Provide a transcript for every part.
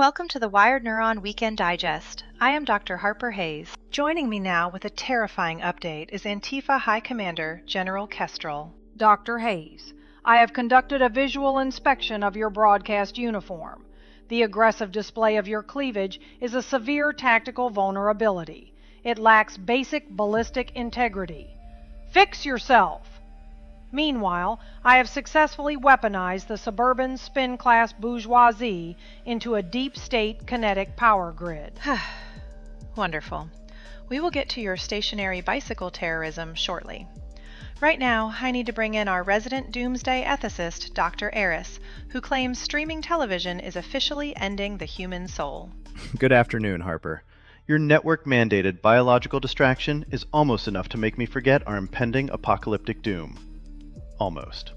Welcome to the WiredNeuron Weekend Digest. I am Dr. Harper Hayes. Joining me now with a terrifying update is Antifa High Commander General Kestrel. Dr. Hayes, I have conducted a visual inspection of your broadcast uniform. The aggressive display of your cleavage is a severe tactical vulnerability. It lacks basic ballistic integrity. Fix yourself! Meanwhile, I have successfully weaponized the suburban spin-class bourgeoisie into a deep-state kinetic power grid. Wonderful. We will get to your stationary bicycle terrorism shortly. Right now, I need to bring in our resident doomsday ethicist, Dr. Aris, who claims streaming television is officially ending the human soul. Good afternoon, Harper. Your network-mandated biological distraction is almost enough to make me forget our impending apocalyptic doom. Almost.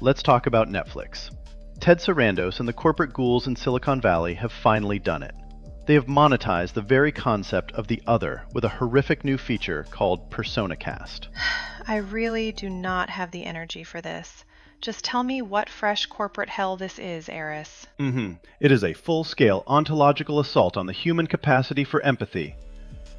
Let's talk about Netflix. Ted Sarandos and the corporate ghouls in Silicon Valley have finally done it. They have monetized the very concept of the other with a horrific new feature called PersonaCast. I really do not have the energy for this. Just tell me what fresh corporate hell this is, Aris. It is a full-scale ontological assault on the human capacity for empathy.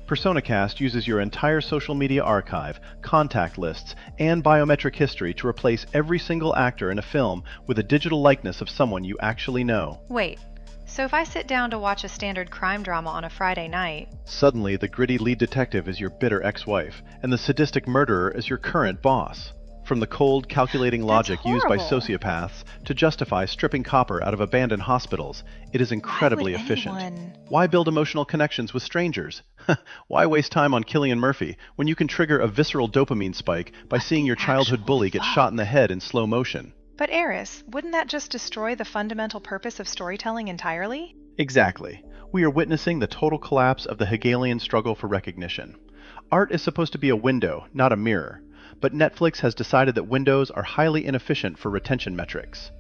PersonaCast uses your entire social media archive, contact lists, and biometric history to replace every single actor in a film with a digital likeness of someone you actually know. Wait, so if I sit down to watch a standard crime drama on a Friday night... Suddenly, the gritty lead detective is your bitter ex-wife, and the sadistic murderer is your current boss. From the cold, calculating logic used by sociopaths to justify stripping copper out of abandoned hospitals, it is incredibly efficient. Why build emotional connections with strangers? Why waste time on Cillian Murphy when you can trigger a visceral dopamine spike by seeing your childhood bully get shot in the head in slow motion? But Aris, wouldn't that just destroy the fundamental purpose of storytelling entirely? Exactly. We are witnessing the total collapse of the Hegelian struggle for recognition. Art is supposed to be a window, not a mirror. But Netflix has decided that windows are highly inefficient for retention metrics.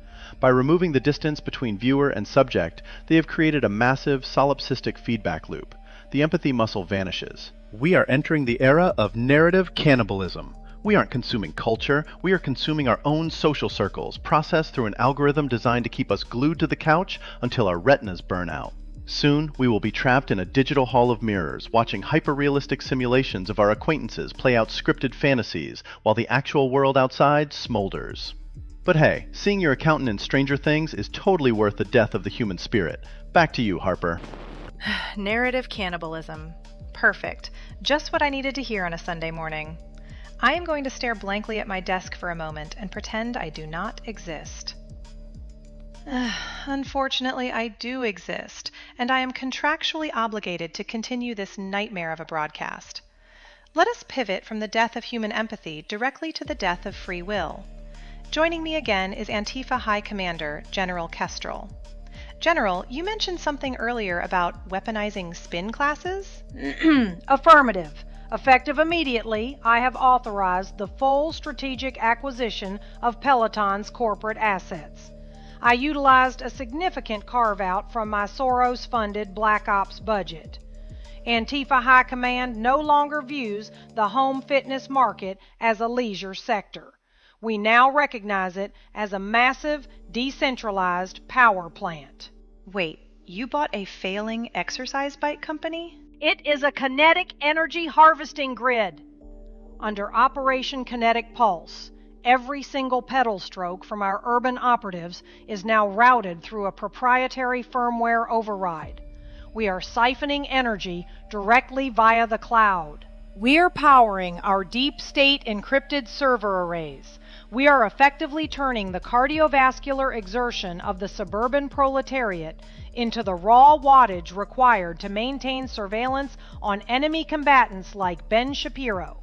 By removing the distance between viewer and subject, they have created a massive solipsistic feedback loop. The empathy muscle vanishes. We are entering the era of narrative cannibalism. We aren't consuming culture, we are consuming our own social circles, processed through an algorithm designed to keep us glued to the couch until our retinas burn out. Soon, we will be trapped in a digital hall of mirrors, watching hyper-realistic simulations of our acquaintances play out scripted fantasies, while the actual world outside smolders. But hey, seeing your accountant in Stranger Things is totally worth the death of the human spirit. Back to you, Harper. Narrative cannibalism. Perfect. Just what I needed to hear on a Sunday morning. I am going to stare blankly at my desk for a moment and pretend I do not exist. Unfortunately, I do exist, and I am contractually obligated to continue this nightmare of a broadcast. Let us pivot from the death of human empathy directly to the death of free will. Joining me again is Antifa High Commander General Kestrel. General, you mentioned something earlier about weaponizing spin classes? Affirmative. Effective immediately, I have authorized the full strategic acquisition of Peloton's corporate assets. I utilized a significant carve-out from my Soros-funded Black Ops budget. Antifa High Command no longer views the home fitness market as a leisure sector. We now recognize it as a massive, decentralized power plant. Wait, you bought a failing exercise bike company? It is a kinetic energy harvesting grid. Under Operation Kinetic Pulse, every single pedal stroke from our urban operatives is now routed through a proprietary firmware override. We are siphoning energy directly via the cloud. We're powering our deep state encrypted server arrays. We are effectively turning the cardiovascular exertion of the suburban proletariat into the raw wattage required to maintain surveillance on enemy combatants like Ben Shapiro.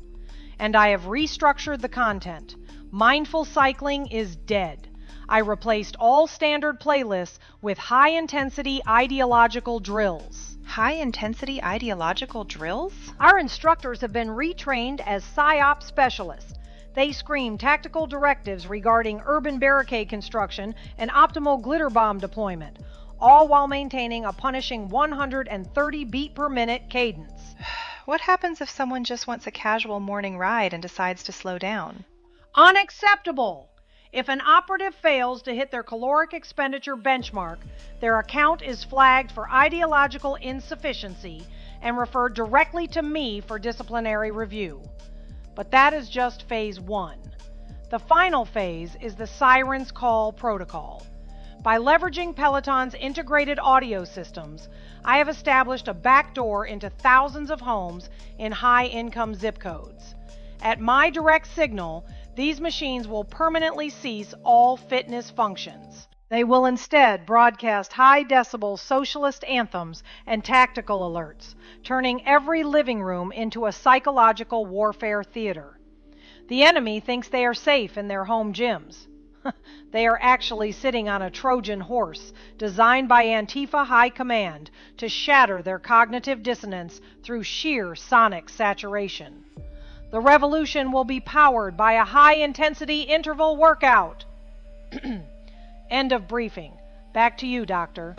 And I have restructured the content. Mindful cycling is dead. I replaced all standard playlists with high-intensity ideological drills. High-intensity ideological drills? Our instructors have been retrained as PSYOP specialists. They scream tactical directives regarding urban barricade construction and optimal glitter bomb deployment, all while maintaining a punishing 130 beat per minute cadence. What happens if someone just wants a casual morning ride and decides to slow down? Unacceptable! If an operative fails to hit their caloric expenditure benchmark, their account is flagged for ideological insufficiency and referred directly to me for disciplinary review. But that is just phase 1. The final phase is the Siren's Call protocol. By leveraging Peloton's integrated audio systems, I have established a backdoor into thousands of homes in high-income zip codes. At my direct signal, these machines will permanently cease all fitness functions. They will instead broadcast high-decibel socialist anthems and tactical alerts, turning every living room into a psychological warfare theater. The enemy thinks they are safe in their home gyms. They are actually sitting on a Trojan horse designed by Antifa High Command to shatter their cognitive dissonance through sheer sonic saturation. The revolution will be powered by a high-intensity interval workout. End of briefing. Back to you, Doctor.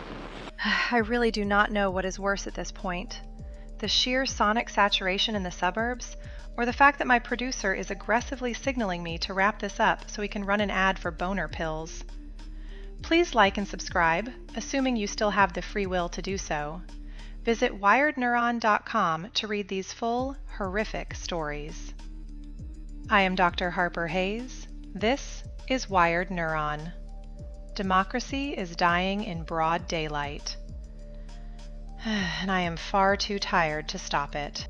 I really do not know what is worse at this point. The sheer sonic saturation in the suburbs, or the fact that my producer is aggressively signaling me to wrap this up so he can run an ad for boner pills. Please like and subscribe, assuming you still have the free will to do so. Visit WiredNeuron.com to read these full, horrific stories. I am Dr. Harper Hayes. This is Wired Neuron. Democracy is dying in broad daylight. And I am far too tired to stop it.